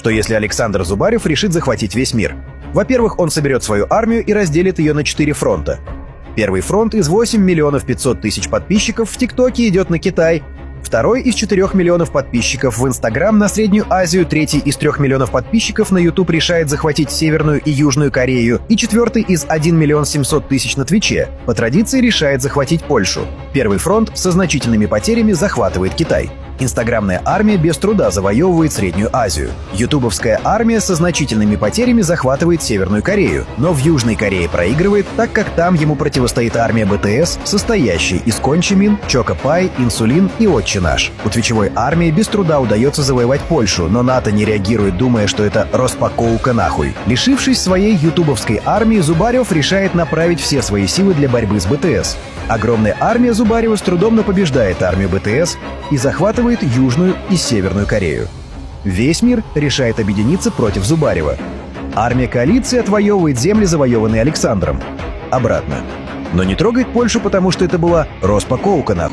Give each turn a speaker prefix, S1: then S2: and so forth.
S1: Что если Александр Зубарев решит захватить весь мир? Во-первых, он соберет свою армию и разделит ее на 4 фронта. Первый фронт из 8 миллионов 500 тысяч подписчиков в ТикТоке идет на Китай. Второй из 4 миллионов подписчиков в Инстаграм на Среднюю Азию, третий из 3 миллионов подписчиков на Ютуб решает захватить Северную и Южную Корею, и четвертый из 1 миллион 700 тысяч на Твиче по традиции решает захватить Польшу. Первый фронт со значительными потерями захватывает Китай. Инстаграмная армия без труда завоевывает Среднюю Азию. Ютубовская армия со значительными потерями захватывает Северную Корею, но в Южной Корее проигрывает, так как там ему противостоит армия БТС, состоящая из Кон Чи Мин, Чока Пай, Инсулин и Отче Наш. У Твичевой армии без труда удается завоевать Польшу, но НАТО не реагирует, думая, что это распаковка нахуй. Лишившись своей ютубовской армии, Зубарев решает направить все свои силы для борьбы с БТС. Огромная армия Зубарева с трудом побеждает армию БТС и захватывает Южную и Северную Корею. Весь мир решает объединиться против Зубарева. Армия коалиции отвоевывает земли, завоеванные Александром. Обратно. Но не трогает Польшу, потому что это была распаковка нахуй.